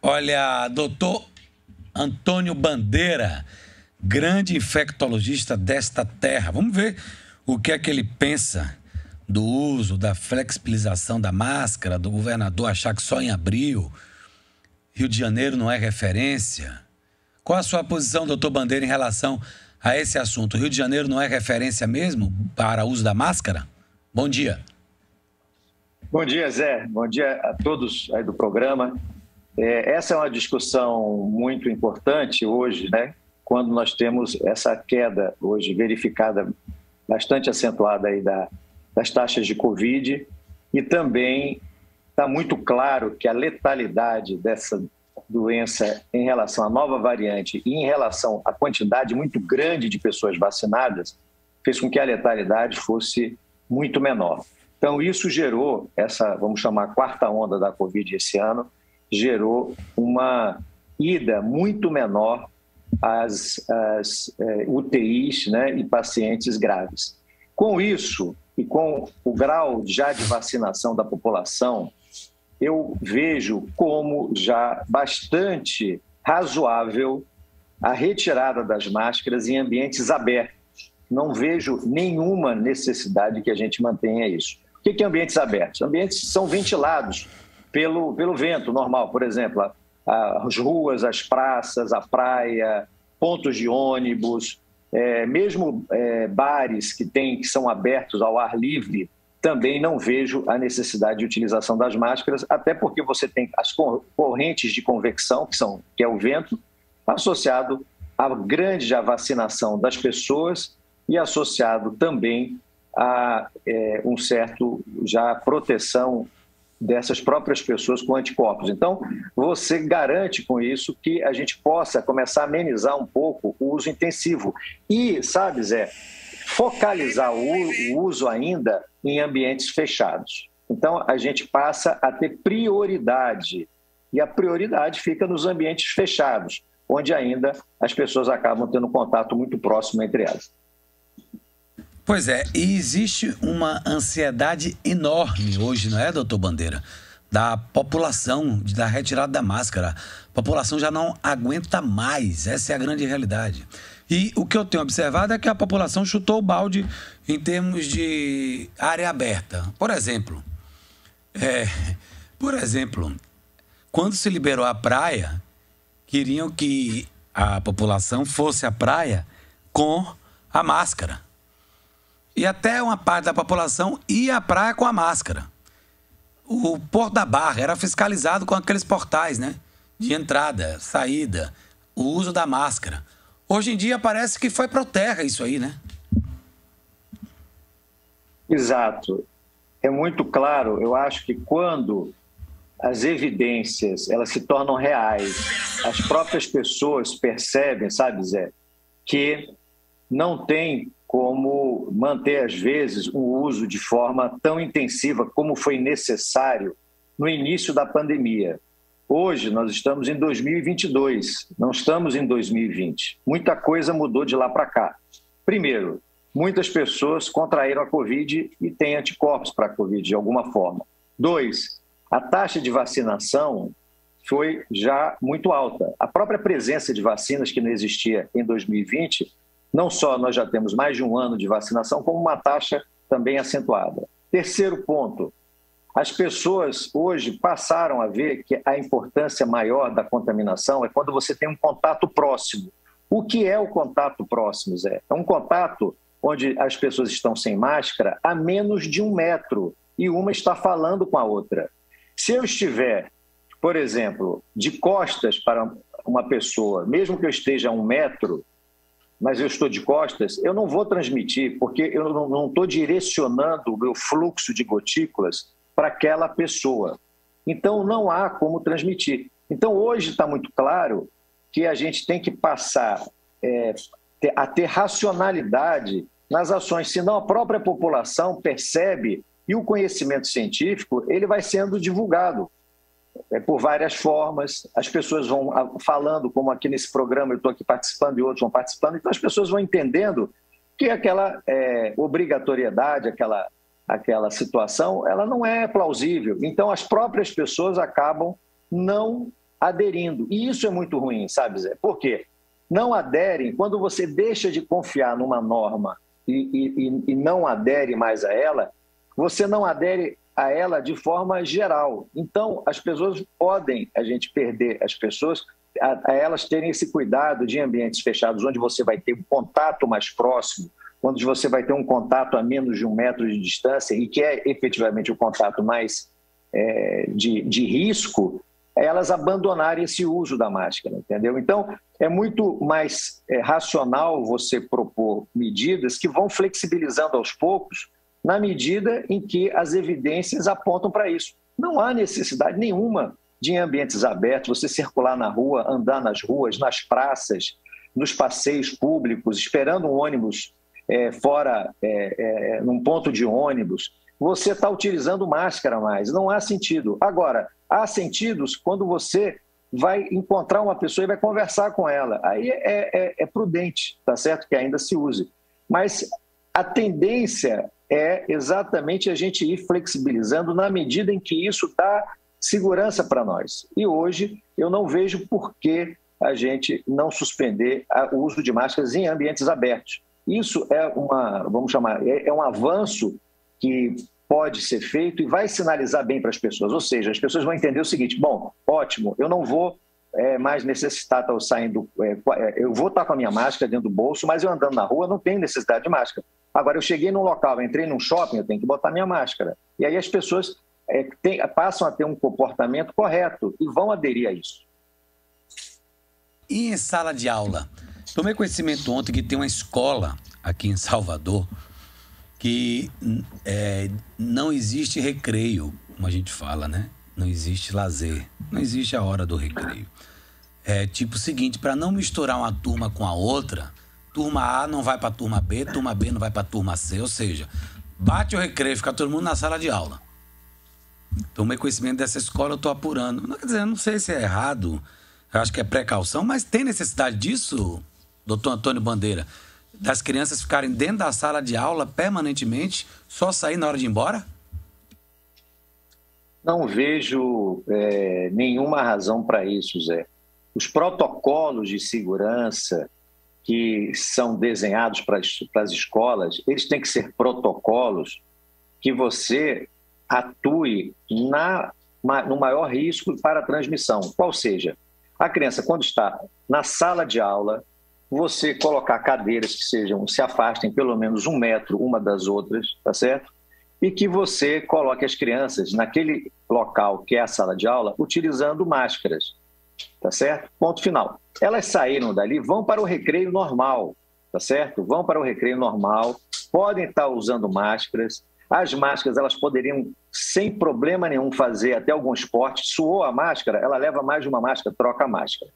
Olha, doutor Antônio Bandeira, grande infectologista desta terra. Vamos ver o que é que ele pensa do uso, da flexibilização da máscara, do governador achar que só em abril Rio de Janeiro não é referência. Qual a sua posição, doutor Bandeira, em relação a esse assunto? O Rio de Janeiro não é referência mesmo para o uso da máscara? Bom dia. Bom dia, Zé. Bom dia a todos aí do programa. Essa é uma discussão muito importante hoje, né? Quando nós temos essa queda hoje verificada, bastante acentuada aí das taxas de Covid, e também está muito claro que a letalidade dessa doença em relação à nova variante e em relação à quantidade muito grande de pessoas vacinadas fez com que a letalidade fosse muito menor. Então, isso gerou essa, vamos chamar, quarta onda da Covid esse ano, gerou uma ida muito menor às UTIs, né, e pacientes graves. Com isso, e com o grau já de vacinação da população, eu vejo como já bastante razoável a retirada das máscaras em ambientes abertos. Não vejo nenhuma necessidade que a gente mantenha isso. O que é ambientes abertos? Ambientes que são ventilados pelo vento normal, por exemplo, as ruas, as praças, a praia, pontos de ônibus, mesmo bares que são abertos ao ar livre, também não vejo a necessidade de utilização das máscaras, até porque você tem as correntes de convecção, que é o vento, associado à grande vacinação das pessoas e associado também a um certo proteção dessas próprias pessoas com anticorpos. Então, você garante com isso que a gente possa começar a amenizar um pouco o uso intensivo. E, sabe, Zé, focalizar o uso ainda em ambientes fechados. Então, a gente passa a ter prioridade. E a prioridade fica nos ambientes fechados, onde ainda as pessoas acabam tendo contato muito próximo entre elas. Pois é, e existe uma ansiedade enorme hoje, não é, doutor Bandeira? Da população, da retirada da máscara. A população já não aguenta mais, essa é a grande realidade. E o que eu tenho observado é que a população chutou o balde em termos de área aberta. Por exemplo, quando se liberou a praia, queriam que a população fosse à praia com a máscara. E até uma parte da população ia à praia com a máscara. O Porto da Barra era fiscalizado com aqueles portais, né? De entrada, saída, o uso da máscara. Hoje em dia parece que foi para o terra isso aí, né? Exato. É muito claro, eu acho que quando as evidências elas se tornam reais, as próprias pessoas percebem, sabe, Zé, que não tem como manter, às vezes, o uso de forma tão intensiva como foi necessário no início da pandemia. Hoje, nós estamos em 2022, não estamos em 2020. Muita coisa mudou de lá para cá. Primeiro, muitas pessoas contraíram a Covid e têm anticorpos para a Covid, de alguma forma. 2, a taxa de vacinação foi já muito alta. A própria presença de vacinas que não existia em 2020, não só nós já temos mais de um ano de vacinação, como uma taxa também acentuada. Terceiro ponto, as pessoas hoje passaram a ver que a importância maior da contaminação é quando você tem um contato próximo. O que é o contato próximo, Zé? É um contato onde as pessoas estão sem máscara a menos de 1 metro e uma está falando com a outra. Se eu estiver, por exemplo, de costas para uma pessoa, mesmo que eu esteja a 1 metro, mas eu estou de costas, eu não vou transmitir, porque eu não estou direcionando o meu fluxo de gotículas para aquela pessoa. Então, não há como transmitir. Então, hoje está muito claro que a gente tem que passar a ter racionalidade nas ações, senão a própria população percebe e o conhecimento científico ele vai sendo divulgado por várias formas, as pessoas vão falando, como aqui nesse programa eu estou aqui participando e outros vão participando, então as pessoas vão entendendo que aquela obrigatoriedade, aquela situação, ela não é plausível. Então as próprias pessoas acabam não aderindo. E isso é muito ruim, sabe, Zé? Por quê? Não aderem, quando você deixa de confiar numa norma e não adere mais a ela, você não adere a ela de forma geral. Então, as pessoas podem, a gente perder as pessoas, a elas terem esse cuidado de ambientes fechados, onde você vai ter um contato mais próximo, onde você vai ter um contato a menos de 1 metro de distância e que é efetivamente o contato mais de risco, elas abandonarem esse uso da máscara, entendeu? Então, é muito mais racional você propor medidas que vão flexibilizando aos poucos, na medida em que as evidências apontam para isso. Não há necessidade nenhuma de, em ambientes abertos, você circular na rua, andar nas ruas, nas praças, nos passeios públicos, esperando um ônibus num ponto de ônibus. Você está utilizando máscara mais, não há sentido. Agora, há sentidos quando você vai encontrar uma pessoa e vai conversar com ela. Aí é prudente, tá certo? Que ainda se use. Mas a tendência é exatamente a gente ir flexibilizando na medida em que isso dá segurança para nós. E hoje eu não vejo por que a gente não suspender o uso de máscaras em ambientes abertos. Isso é um avanço que pode ser feito e vai sinalizar bem para as pessoas. Ou seja, as pessoas vão entender o seguinte: bom, ótimo, eu não vou mais necessitar estar saindo, eu vou estar com a minha máscara dentro do bolso, mas eu andando na rua não tenho necessidade de máscara. Agora, eu cheguei num local, entrei num shopping, eu tenho que botar minha máscara. E aí as pessoas passam a ter um comportamento correto e vão aderir a isso. E em sala de aula? Tomei conhecimento ontem que tem uma escola aqui em Salvador que não existe recreio, como a gente fala, né? Não existe lazer, não existe a hora do recreio. É tipo o seguinte, para não misturar uma turma com a outra, turma A não vai para a turma B não vai para a turma C, ou seja, bate o recreio, fica todo mundo na sala de aula. Tomei conhecimento dessa escola, eu estou apurando. Não, quer dizer, eu não sei se é errado, eu acho que é precaução, mas tem necessidade disso, doutor Antônio Bandeira? Das crianças ficarem dentro da sala de aula permanentemente, só sair na hora de ir embora? Não vejo nenhuma razão para isso, Zé. Os protocolos de segurança que são desenhados para as escolas, eles têm que ser protocolos que você atue no maior risco para a transmissão. Qual seja, a criança, quando está na sala de aula, você colocar cadeiras que se afastem pelo menos 1 metro uma das outras, tá certo? E que você coloque as crianças naquele local que é a sala de aula, utilizando máscaras, tá certo? Ponto final. Elas saíram dali, vão para o recreio normal, tá certo? Vão para o recreio normal, podem estar usando máscaras. As máscaras, elas poderiam, sem problema nenhum, fazer até algum esporte. Suou a máscara, ela leva mais de uma máscara, troca a máscara.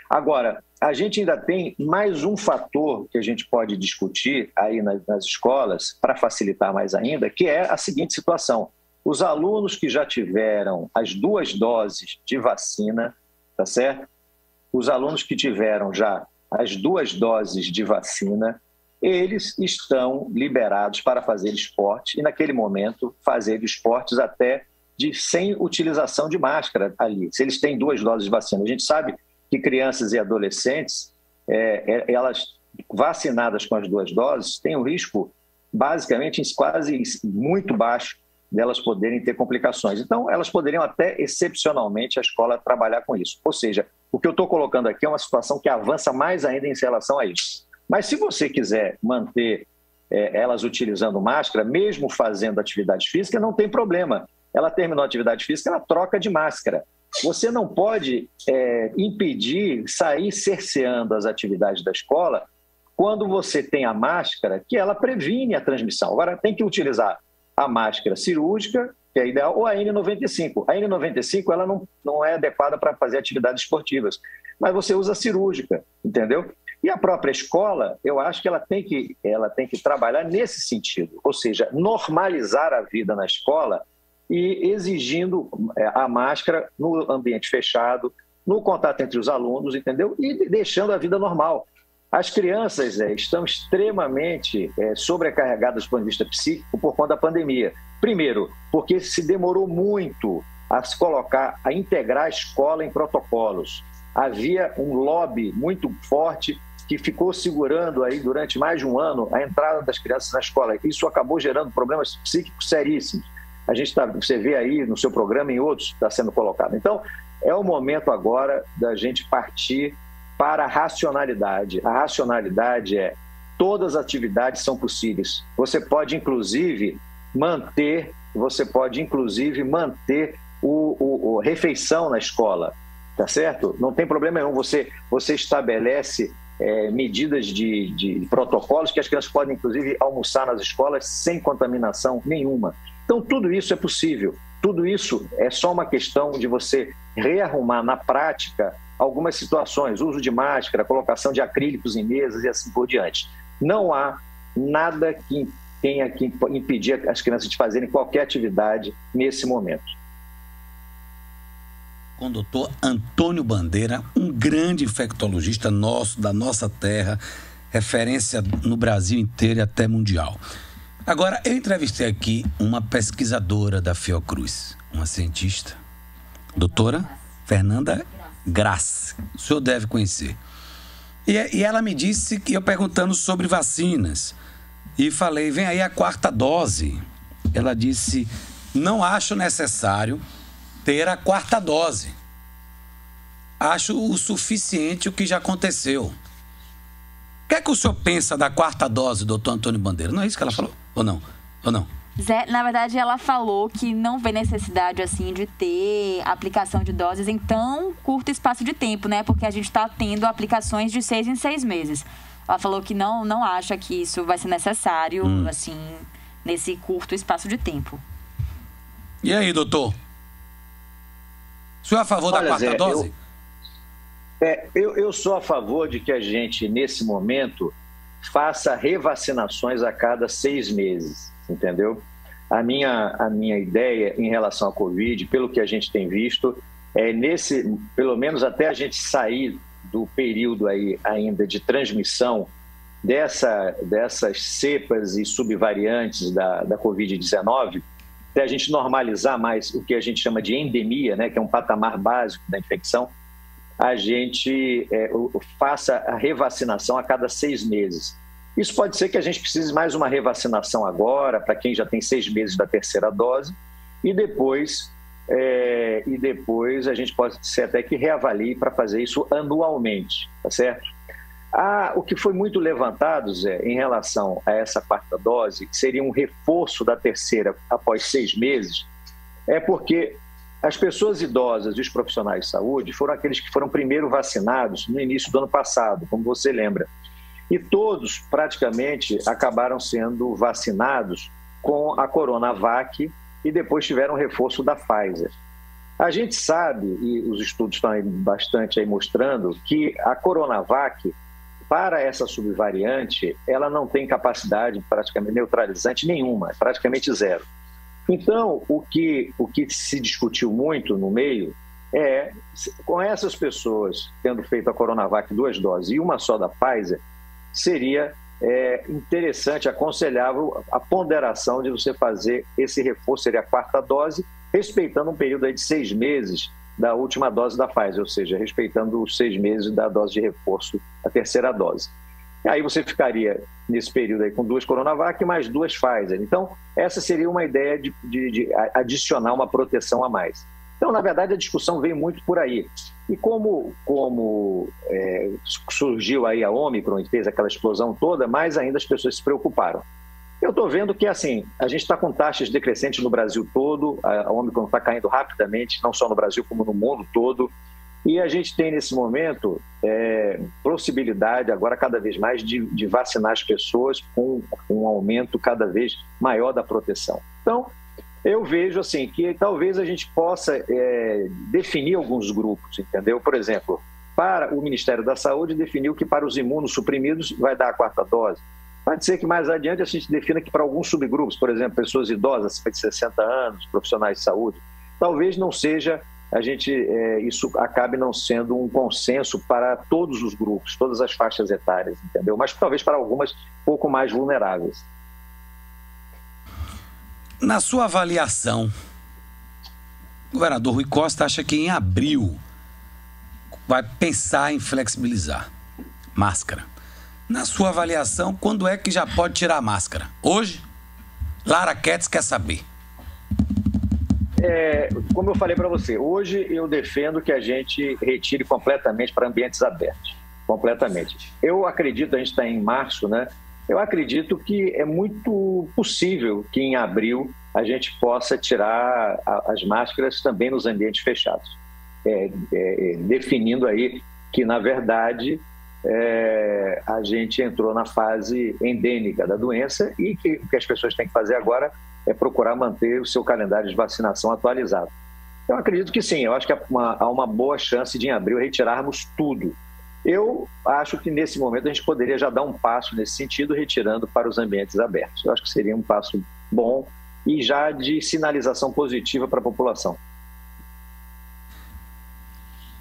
Agora, a gente ainda tem mais um fator que a gente pode discutir aí nas escolas, para facilitar mais ainda, que é a seguinte situação. Os alunos que já tiveram as 2 doses de vacina, tá certo? Os alunos que tiveram já as 2 doses de vacina, eles estão liberados para fazer esporte e, naquele momento, fazer esportes até sem utilização de máscara ali. Se eles têm 2 doses de vacina. A gente sabe que crianças e adolescentes, elas vacinadas com as 2 doses, têm um risco, basicamente, quase muito baixo delas poderem ter complicações. Então, elas poderiam até, excepcionalmente, a escola trabalhar com isso. Ou seja, o que eu estou colocando aqui é uma situação que avança mais ainda em relação a isso. Mas se você quiser manter elas utilizando máscara, mesmo fazendo atividade física, não tem problema. Ela terminou a atividade física, ela troca de máscara. Você não pode impedir, sair cerceando as atividades da escola quando você tem a máscara, que ela previne a transmissão. Agora, tem que utilizar a máscara cirúrgica, que é ideal, ou a N95. A N95 ela não é adequada para fazer atividades esportivas, mas você usa a cirúrgica, entendeu? E a própria escola, eu acho que ela tem que trabalhar nesse sentido, ou seja, normalizar a vida na escola e exigindo a máscara no ambiente fechado, no contato entre os alunos, entendeu? E deixando a vida normal. As crianças estão extremamente sobrecarregadas do ponto de vista psíquico por conta da pandemia. Primeiro, porque se demorou muito a se colocar, a integrar a escola em protocolos. Havia um lobby muito forte que ficou segurando aí durante mais de um ano a entrada das crianças na escola. Isso acabou gerando problemas psíquicos seríssimos. Você vê aí no seu programa e em outros está sendo colocado. Então, é o momento agora da gente partir para a racionalidade. A racionalidade é: todas as atividades são possíveis. Você pode, inclusive, manter o refeição na escola, tá certo? Não tem problema nenhum. Você estabelece medidas de protocolos que as crianças podem, inclusive, almoçar nas escolas sem contaminação nenhuma. Então, tudo isso é possível. Tudo isso é só uma questão de você rearrumar na prática algumas situações, uso de máscara, colocação de acrílicos em mesas e assim por diante. Não há nada que tenha que impedir as crianças de fazerem qualquer atividade nesse momento. Com o doutor Antônio Bandeira, um grande infectologista nosso, da nossa terra, referência no Brasil inteiro e até mundial. Agora, eu entrevistei aqui uma pesquisadora da Fiocruz, uma cientista, doutora Fernanda Grassi. O senhor deve conhecer. E ela me disse, que eu perguntando sobre vacinas, e falei, vem aí a 4ª dose. Ela disse, não acho necessário ter a 4ª dose. Acho o suficiente o que já aconteceu. O que é que o senhor pensa da 4ª dose, doutor Antônio Bandeira? Não é isso que ela falou? Ou não? Zé, na verdade, ela falou que não vê necessidade, assim, de ter aplicação de doses em tão curto espaço de tempo, né? Porque a gente está tendo aplicações de 6 em 6 meses. Ela falou que não acha que isso vai ser necessário, assim, nesse curto espaço de tempo. E aí, doutor? O senhor é a favor da 4ª dose? Eu sou a favor de que a gente, nesse momento, faça revacinações a cada 6 meses, entendeu? A minha ideia em relação à Covid, pelo que a gente tem visto, pelo menos até a gente sair do período aí ainda de transmissão dessas cepas e subvariantes da Covid-19, até a gente normalizar mais o que a gente chama de endemia, né, que é um patamar básico da infecção, a gente faça a revacinação a cada 6 meses. Isso pode ser que a gente precise mais uma revacinação agora, para quem já tem 6 meses da 3ª dose, e depois a gente pode ser até que reavalie para fazer isso anualmente, tá certo? O que foi muito levantado, Zé, em relação a essa 4ª dose, que seria um reforço da 3ª após 6 meses, é porque as pessoas idosas e os profissionais de saúde foram aqueles que foram primeiro vacinados no início do ano passado, como você lembra. E todos, praticamente, acabaram sendo vacinados com a Coronavac e depois tiveram reforço da Pfizer. A gente sabe, e os estudos estão aí bastante aí mostrando, que a Coronavac, para essa subvariante, ela não tem capacidade praticamente neutralizante nenhuma, praticamente zero. Então, o que se discutiu muito no meio é, com essas pessoas tendo feito a Coronavac 2 doses e uma só da Pfizer, seria interessante, aconselhável a ponderação de você fazer esse reforço, seria a 4ª dose, respeitando um período aí de 6 meses da última dose da Pfizer, ou seja, respeitando os 6 meses da dose de reforço, a 3ª dose. Aí você ficaria nesse período aí com 2 Coronavac e mais 2 Pfizer. Então, essa seria uma ideia de adicionar uma proteção a mais. Então, na verdade, a discussão veio muito por aí. E como surgiu aí a Ômicron e fez aquela explosão toda, mais ainda as pessoas se preocuparam. Eu estou vendo que, assim, a gente está com taxas decrescentes no Brasil todo, a Ômicron está caindo rapidamente, não só no Brasil como no mundo todo, e a gente tem, nesse momento, possibilidade, agora cada vez mais, de vacinar as pessoas com um aumento cada vez maior da proteção. Então, eu vejo assim que talvez a gente possa definir alguns grupos, entendeu? Por exemplo, para o Ministério da Saúde definiu que para os imunossuprimidos vai dar a 4ª dose. Pode ser que mais adiante a gente defina que para alguns subgrupos, por exemplo, pessoas idosas acima de 60 anos, profissionais de saúde, talvez não seja, isso acabe não sendo um consenso para todos os grupos, todas as faixas etárias, entendeu? Mas talvez para algumas pouco mais vulneráveis. Na sua avaliação, O governador Rui Costa acha que em abril vai pensar em flexibilizar máscara. Na sua avaliação, quando é que já pode tirar a máscara? Hoje? Lara Ketts quer saber. Como eu falei para você, hoje eu defendo que a gente retire completamente para ambientes abertos. Completamente. Eu acredito, a gente está em março, né? Eu acredito que é muito possível que em abril a gente possa tirar as máscaras também nos ambientes fechados. Definindo aí que, na verdade, a gente entrou na fase endêmica da doença e que o que as pessoas têm que fazer agora é procurar manter o seu calendário de vacinação atualizado. Eu acredito que sim, eu acho que há uma boa chance de em abril retirarmos tudo. Eu acho que nesse momento a gente poderia já dar um passo nesse sentido, retirando para os ambientes abertos. Eu acho que seria um passo bom e já de sinalização positiva para a população.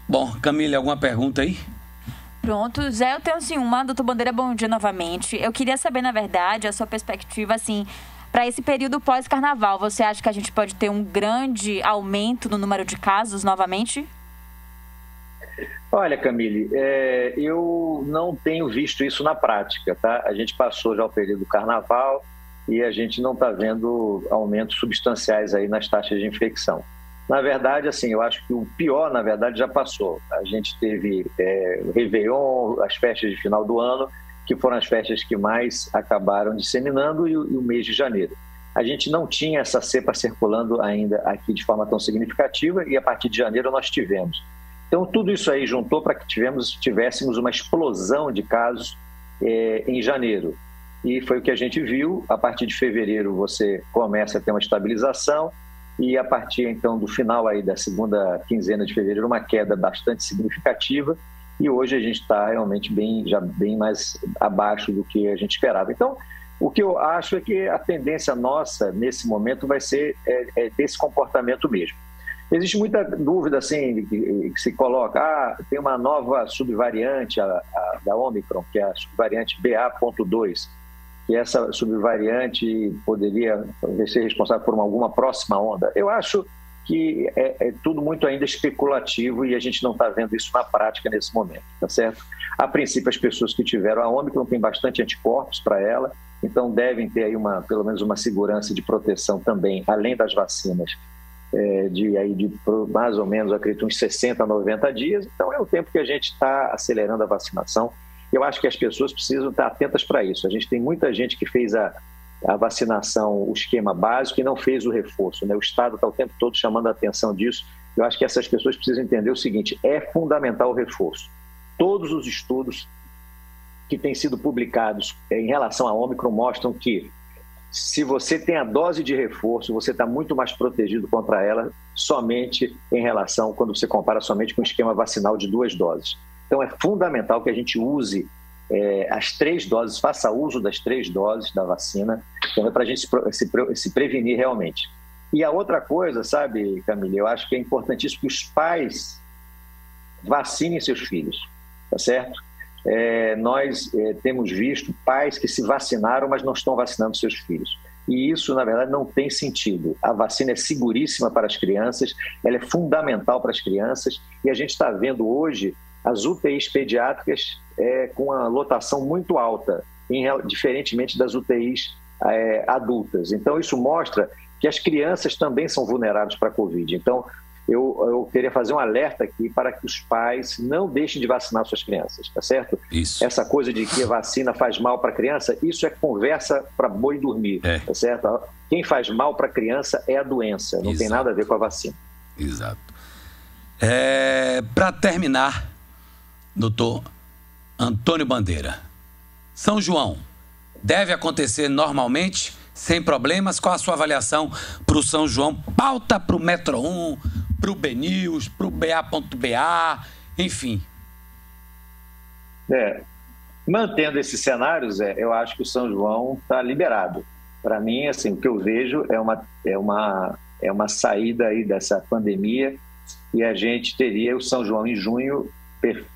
Bom, Camille, alguma pergunta aí? Pronto, Zé, eu tenho assim uma, doutor Bandeira, bom dia novamente. Eu queria saber, na verdade, a sua perspectiva, assim, para esse período pós-carnaval. Você acha que a gente pode ter um grande aumento no número de casos novamente? Olha, Camille, eu não tenho visto isso na prática, tá? A gente passou já o período do carnaval e a gente não está vendo aumentos substanciais aí nas taxas de infecção. Na verdade, assim, eu acho que o pior, na verdade, já passou. A gente teve o Réveillon, as festas de final do ano, que foram as festas que mais acabaram disseminando, e o mês de janeiro. A gente não tinha essa cepa circulando ainda aqui de forma tão significativa e a partir de janeiro nós tivemos. Então, tudo isso aí juntou para que tivéssemos uma explosão de casos em janeiro. E foi o que a gente viu. A partir de fevereiro você começa a ter uma estabilização e a partir, então, do final aí da segunda quinzena de fevereiro, uma queda bastante significativa. E hoje a gente está realmente bem mais abaixo do que a gente esperava. Então, o que eu acho é que a tendência nossa, nesse momento, vai ser desse comportamento mesmo. Existe muita dúvida, assim, que se coloca, tem uma nova subvariante da Omicron, que é a subvariante BA.2, que essa subvariante poderia ser responsável por alguma próxima onda. Eu acho que é tudo muito ainda especulativo e a gente não está vendo isso na prática nesse momento, tá certo? A princípio, as pessoas que tiveram a Omicron têm bastante anticorpos para ela, então devem ter aí pelo menos uma segurança de proteção também, além das vacinas, de mais ou menos, acredito, uns 60 a 90 dias. Então é o tempo que a gente está acelerando a vacinação. Eu acho que as pessoas precisam estar atentas para isso. A gente tem muita gente que fez a vacinação, o esquema básico, e não fez o reforço, né? O Estado está o tempo todo chamando a atenção disso. Eu acho que essas pessoas precisam entender o seguinte: é fundamental o reforço. Todos os estudos que têm sido publicados em relação à Ômicron mostram que se você tem a dose de reforço, você está muito mais protegido contra ela somente em relação, quando você compara somente com o esquema vacinal de 2 doses. Então é fundamental que a gente use as 3 doses, faça uso das 3 doses da vacina, então para a gente se prevenir realmente. E a outra coisa, sabe, Camille, eu acho que é importantíssimo que os pais vacinem seus filhos, tá certo? Nós temos visto pais que se vacinaram, mas não estão vacinando seus filhos. E isso, na verdade, não tem sentido. A vacina é seguríssima para as crianças, ela é fundamental para as crianças, e a gente está vendo hoje as UTIs pediátricas com a lotação muito alta, diferentemente das UTIs adultas. Então, isso mostra que as crianças também são vulneráveis para a Covid. Então, eu queria fazer um alerta aqui para que os pais não deixem de vacinar suas crianças, tá certo? Isso. Essa coisa de que a vacina faz mal para a criança, isso é conversa para boi dormir, tá certo? Quem faz mal para a criança é a doença, não tem nada a ver com a vacina. Exato. Para terminar, doutor Antônio Bandeira, São João deve acontecer normalmente, sem problemas? Qual a sua avaliação para o São João? Pauta para o Metro 1, para o BNews, para o BA.BA, enfim. Mantendo esses cenários, eu acho que o São João está liberado. Para mim, assim, o que eu vejo é uma saída aí dessa pandemia e a gente teria o São João em junho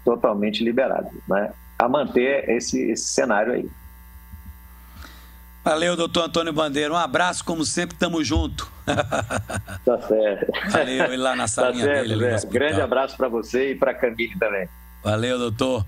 totalmente liberado, né? A manter esse cenário aí. Valeu, doutor Antônio Bandeira. Um abraço, como sempre, tamo junto. Tá certo. Valeu, ir lá na salinha Tá certo, dele. Ali no Zé. hospital. Grande abraço para você e para a Camille também. Valeu, doutor.